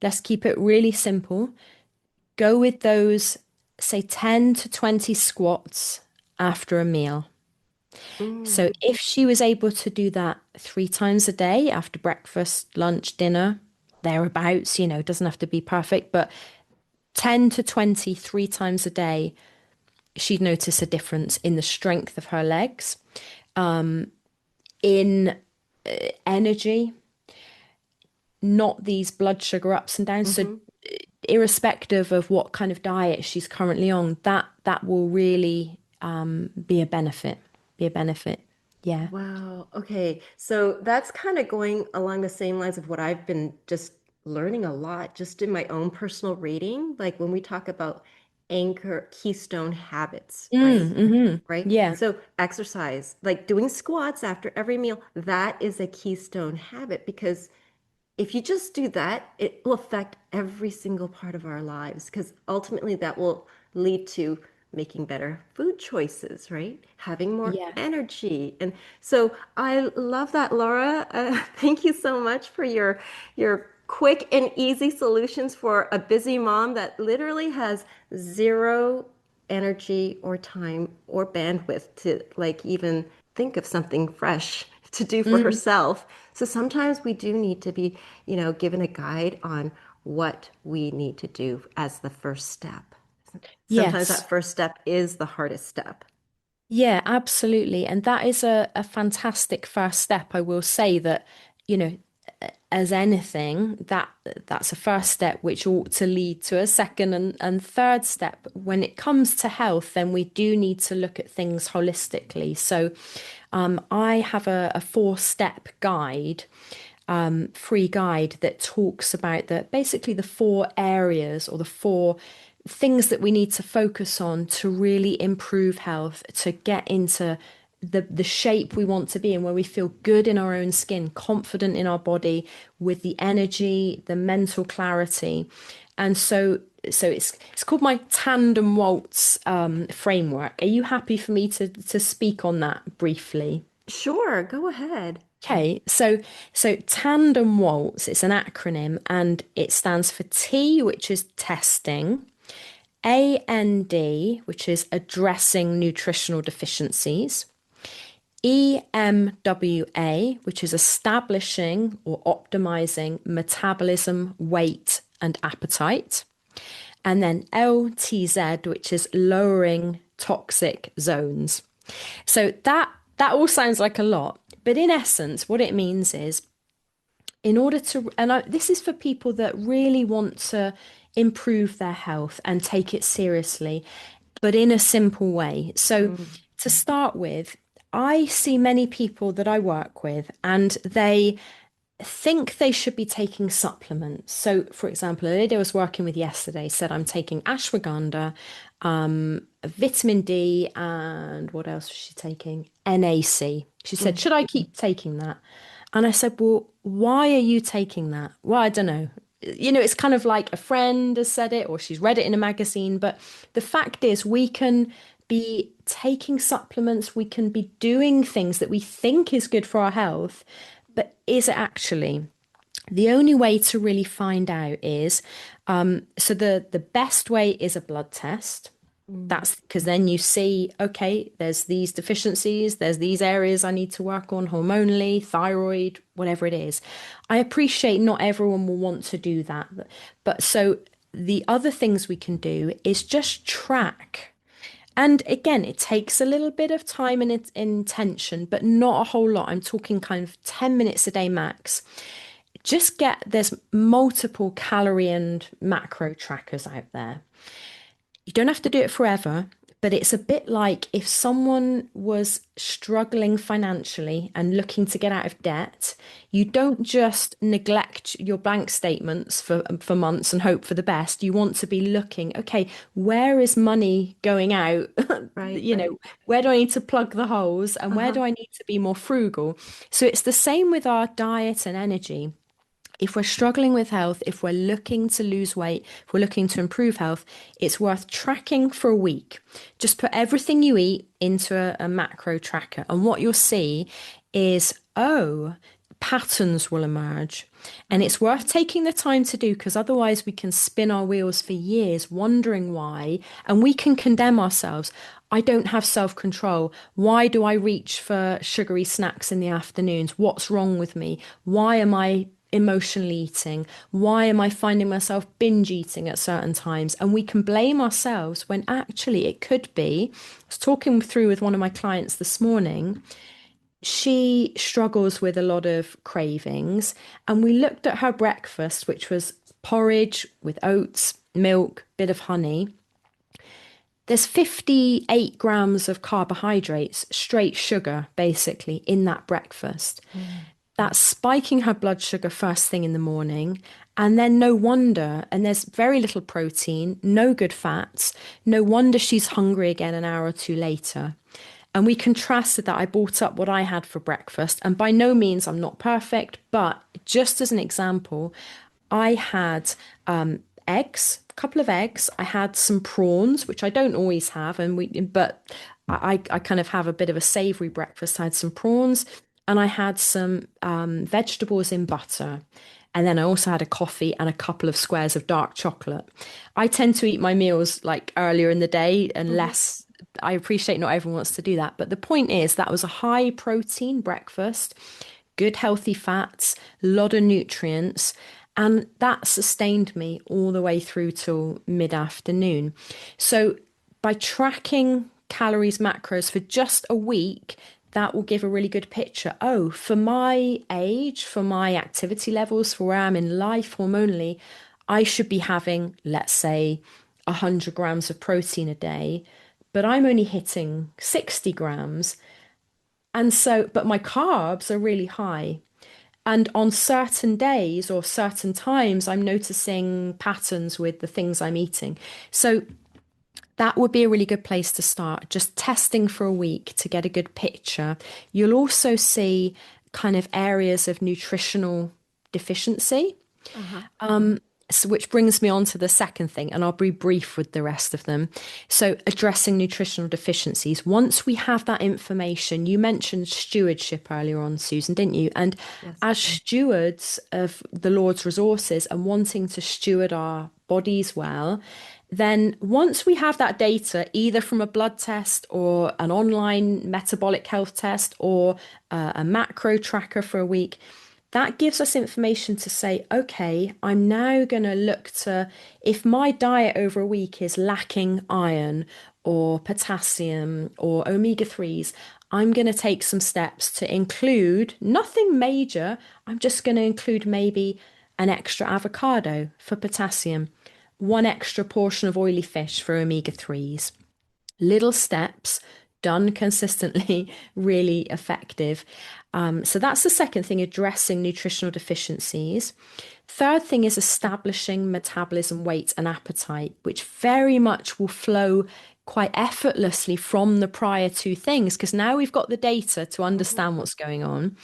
let's keep it really simple. Go with those, say, 10 to 20 squats after a meal. So Mm, if she was able to do that 3 times a day after breakfast, lunch, dinner, thereabouts, it doesn't have to be perfect, but 10 to 20, 3 times a day, she'd notice a difference in the strength of her legs, in energy, not these blood sugar ups and downs. So mhm. irrespective of what kind of diet she's currently on, that will really be a benefit. Be a benefit. Yeah. Wow. Okay. So that's kind of going along the same lines of what I've been just learning a lot just in my own personal reading. Like when we talk about anchor keystone habits, right? Right. Yeah. So exercise, like doing squats after every meal, that is a keystone habit because if you just do that, it will affect every single part of our lives because ultimately that will lead to making better food choices, right? Having more Yeah. energy. And so I love that, Laura. Thank you so much for your quick and easy solutions for a busy mom that literally has zero energy or time or bandwidth to like even think of something fresh to do for Mm. herself. So sometimes we do need to be, given a guide on what we need to do as the first step. Sometimes Yes. that first step is the hardest step. Yeah, absolutely. And that is a fantastic first step. I will say that, you know, as anything, that's a first step which ought to lead to a second and third step. When it comes to health, then we do need to look at things holistically. So I have a 4-step guide, free guide that talks about basically the 4 areas or the 4 things that we need to focus on to really improve health, to get into the shape we want to be in, where we feel good in our own skin, confident in our body, with the energy, the mental clarity. And so it's called my tandem waltz framework. Are you happy for me to speak on that briefly? Sure, go ahead. Okay, so tandem waltz, it's an acronym and it stands for T, which is testing, AND, which is addressing nutritional deficiencies, EMWA, which is establishing or optimizing metabolism, weight, and appetite, and then LTZ, which is lowering toxic zones. So that all sounds like a lot, but in essence, what it means is in order to, this is for people that really want to improve their health and take it seriously, but in a simple way. So, Mm, to start with, I see many people that I work with and they think they should be taking supplements. So, for example, a lady I was working with yesterday said, I'm taking ashwagandha, vitamin D, and what else was she taking? NAC. She said, mm. should I keep taking that? And I said, well, why are you taking that? Well, I don't know. It's kind of like a friend has said it or she's read it in a magazine. But the fact is, we can be taking supplements, we can be doing things that we think is good for our health, but is it actually? The only way to really find out is so the best way is a blood test. Mm. That's because then you see, okay, there's these deficiencies, there's these areas I need to work on hormonally, thyroid, whatever it is. I appreciate not everyone will want to do that. But so the other things we can do is just track. And again, it takes a little bit of time and intention, but not a whole lot. I'm talking kind of 10 minutes a day max. There's multiple calorie and macro trackers out there. You don't have to do it forever, but it's a bit like if someone was struggling financially and looking to get out of debt, you don't just neglect your bank statements for months and hope for the best. You want to be looking, okay, where is money going out? Right, You right. know, where do I need to plug the holes and where Uh-huh. do I need to be more frugal? So it's the same with our diet and energy. If we're struggling with health, if we're looking to lose weight, if we're looking to improve health, it's worth tracking for a week. Just put everything you eat into a macro tracker. And what you'll see is, oh, patterns will emerge. And it's worth taking the time to do because otherwise we can spin our wheels for years wondering why. And we can condemn ourselves. I don't have self control. Why do I reach for sugary snacks in the afternoons? What's wrong with me? Why am I emotionally eating? Why am I finding myself binge eating at certain times? And we can blame ourselves when actually it could be. I was talking through with one of my clients this morning. She struggles with a lot of cravings, and we looked at her breakfast, which was porridge with oats, milk, bit of honey. There's 58 grams of carbohydrates, straight sugar, basically, in that breakfast. That's spiking her blood sugar first thing in the morning. And then no wonder, and there's very little protein, no good fats. No wonder she's hungry again an hour or two later. And we contrasted that. I brought up what I had for breakfast. And by no means I'm not perfect, but just as an example, I had eggs, a couple of eggs. I had some prawns, which I don't always have, but I kind of have a bit of a savory breakfast. I had some prawns and I had some vegetables in butter. And then I also had a coffee and a couple of squares of dark chocolate. I tend to eat my meals like earlier in the day and Hmm. less. I appreciate not everyone wants to do that. But the point is that was a high protein breakfast, good healthy fats, a lot of nutrients. And that sustained me all the way through till mid-afternoon. So by tracking calories, macros for just a week, that will give a really good picture. Oh, for my age, for my activity levels, for where I'm in life hormonally, I should be having, let's say, 100 grams of protein a day, but I'm only hitting 60 grams. And so, but my carbs are really high. And on certain days or certain times, I'm noticing patterns with the things I'm eating. So that would be a really good place to start, just testing for a week to get a good picture. You'll also see kind of areas of nutritional deficiency. Uh-huh. So which brings me on to the second thing, and I'll be brief with the rest of them. So, addressing nutritional deficiencies. Once we have that information, you mentioned stewardship earlier on, Susan, didn't you? And Yes. as stewards of the Lord's resources and wanting to steward our bodies well, then once we have that data, either from a blood test or an online metabolic health test or a macro tracker for a week, that gives us information to say, okay, I'm now going to look to, if my diet over a week is lacking iron or potassium or omega 3s, I'm going to take some steps to include nothing major. I'm just going to include maybe an extra avocado for potassium, one extra portion of oily fish for omega 3s. Little steps done consistently, really effective. So that's the second thing, addressing nutritional deficiencies. Third thing is establishing metabolism, weight, and appetite, which very much will flow quite effortlessly from the prior two things, because now we've got the data to Hmm. understand what's going on.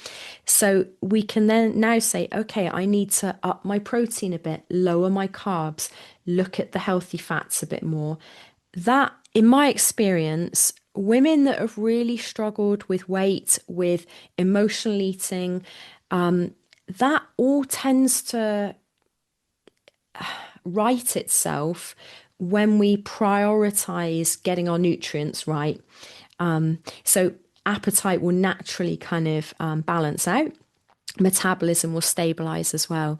So we can then now say, okay, I need to up my protein a bit, lower my carbs, look at the healthy fats a bit more. That, in my experience, women that have really struggled with weight, with emotional eating, that all tends to right itself when we prioritize getting our nutrients right. So appetite will naturally kind of balance out. Metabolism will stabilize as well.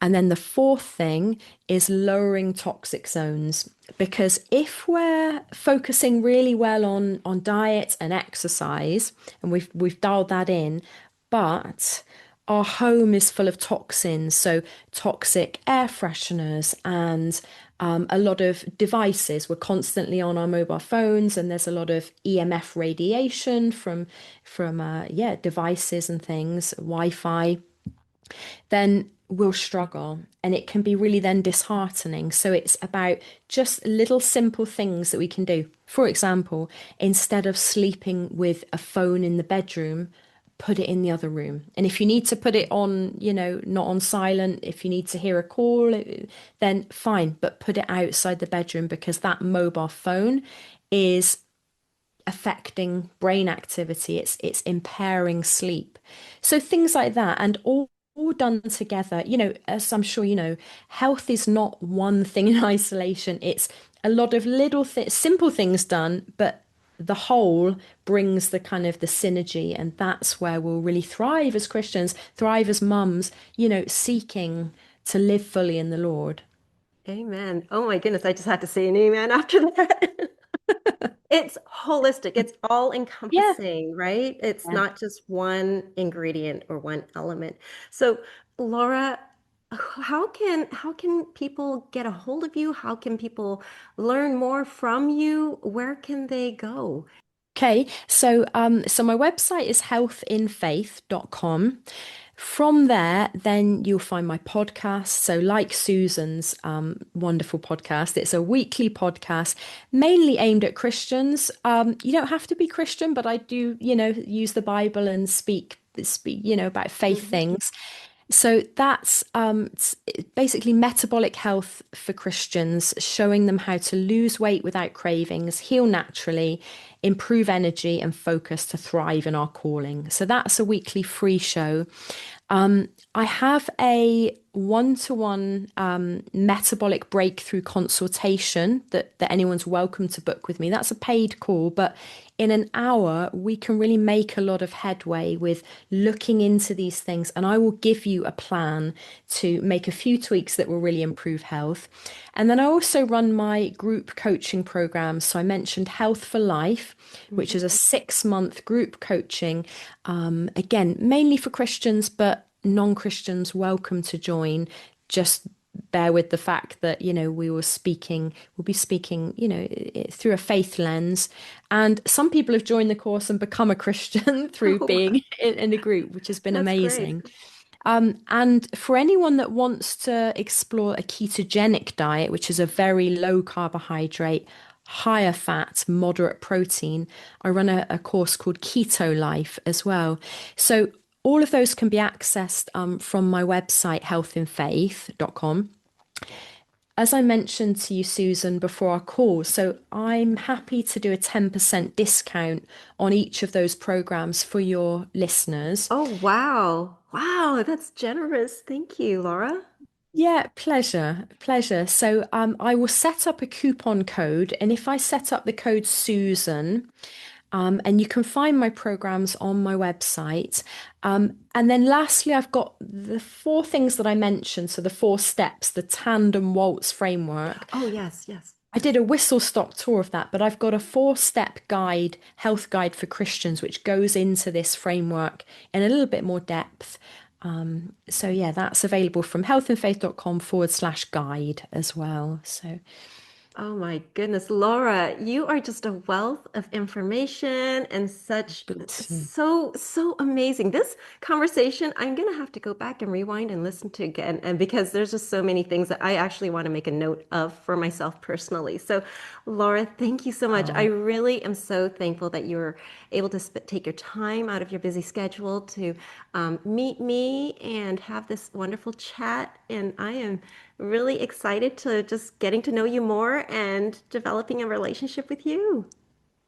And then the fourth thing is lowering toxic zones. because if we're focusing really well on diet and exercise, and we've dialed that in, but our home is full of toxins, so toxic air fresheners and a lot of devices. We're constantly on our mobile phones, and there's a lot of EMF radiation from devices and things, Wi-Fi, then we'll struggle and it can be really then disheartening. So it's about just little simple things that we can do. For example, instead of sleeping with a phone in the bedroom, put it in the other room. And if you need to put it on, not on silent, if you need to hear a call, then fine, but put it outside the bedroom because that mobile phone is affecting brain activity. It's impairing sleep. So things like that, and all done together. As I'm sure you know, health is not one thing in isolation. It's a lot of little simple things done, but the whole brings the kind of the synergy, and that's where we'll really thrive as Christians, thrive as mums, seeking to live fully in the Lord. Amen. Oh my goodness, I just had to say an amen after that. It's holistic. It's all Yeah. encompassing, right? It's Yeah. not just one ingredient or one element. So, Laura, how can people get a hold of you? How can people learn more from you? Where can they go? Okay, so my website is healthinfaith.com. From there, then you'll find my podcast. So, like Susan's wonderful podcast, it's a weekly podcast mainly aimed at Christians. You don't have to be Christian, but I do, use the Bible and speak, about faith Mhm. things. So that's it's basically metabolic health for Christians, showing them how to lose weight without cravings, heal naturally, improve energy and focus to thrive in our calling. So that's a weekly free show. I have a one-to-one metabolic breakthrough consultation that anyone's welcome to book with me. That's a paid call, but in an hour, we can really make a lot of headway with looking into these things. And I will give you a plan to make a few tweaks that will really improve health. And then I also run my group coaching program. So I mentioned Health for Life, which is a Mhm. 6-month group coaching, again, mainly for Christians, but non-Christians welcome to join. Just bear with the fact that, we'll be speaking, through a faith lens. And some people have joined the course and become a Christian through Oh, being in a group, which has been that's great. amazing. And for anyone that wants to explore a ketogenic diet, which is a very low carbohydrate, higher fat, moderate protein, I run a course called Keto Life as well. So all of those can be accessed from my website, healthinfaith.com. As I mentioned to you, Susan, before our call, so I'm happy to do a 10% discount on each of those programs for your listeners. Oh, wow. Wow, that's generous. Thank you, Laura. Yeah, pleasure, pleasure. So I will set up a coupon code, and if I set up the code Susan, and you can find my programs on my website. And then lastly, I've got the 4 things that I mentioned. So the 4 steps, the tandem waltz framework. Oh, yes, yes. I did a whistle stop tour of that, but I've got a 4-step guide, health guide for Christians, which goes into this framework in a little bit more depth. So yeah, that's available from healthandfaith.com/guide as well. So Oh my goodness, Laura, you are just a wealth of information and such bless you. so amazing. This conversation, I'm gonna have to go back and rewind and listen to again, and because there's just so many things that I actually want to make a note of for myself personally. So, Laura, thank you so much. I Oh, really am so thankful that you're able to take your time out of your busy schedule to meet me and have this wonderful chat. And I am really excited to just getting to know you more and developing a relationship with you.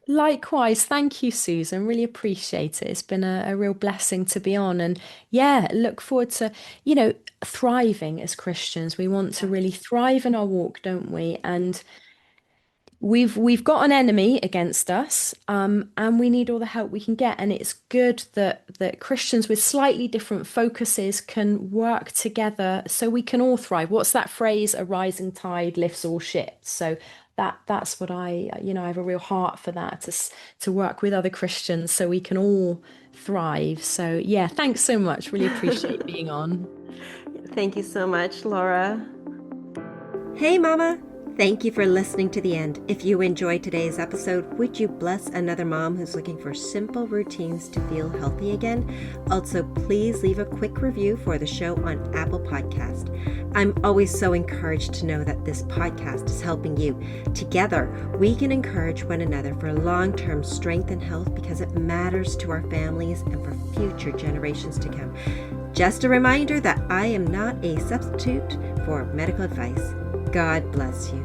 likewise, thank you, Susan. Really appreciate it. It's been a real blessing to be on. And yeah, look forward to, thriving as Christians. We want to Yeah. really thrive in our walk, don't we? And we've got an enemy against us, and we need all the help we can get. And it's good that Christians with slightly different focuses can work together so we can all thrive. What's that phrase? A rising tide lifts all ships. So that's what I have a real heart for that, to work with other Christians so we can all thrive. So yeah, thanks so much. Really appreciate being on. Thank you so much, Laura. Hey, Mama. Thank you for listening to the end. If you enjoyed today's episode, would you bless another mom who's looking for simple routines to feel healthy again? Also, please leave a quick review for the show on Apple Podcast. I'm always so encouraged to know that this podcast is helping you. Together, we can encourage one another for long-term strength and health because it matters to our families and for future generations to come. Just a reminder that I am not a substitute for medical advice. God bless you.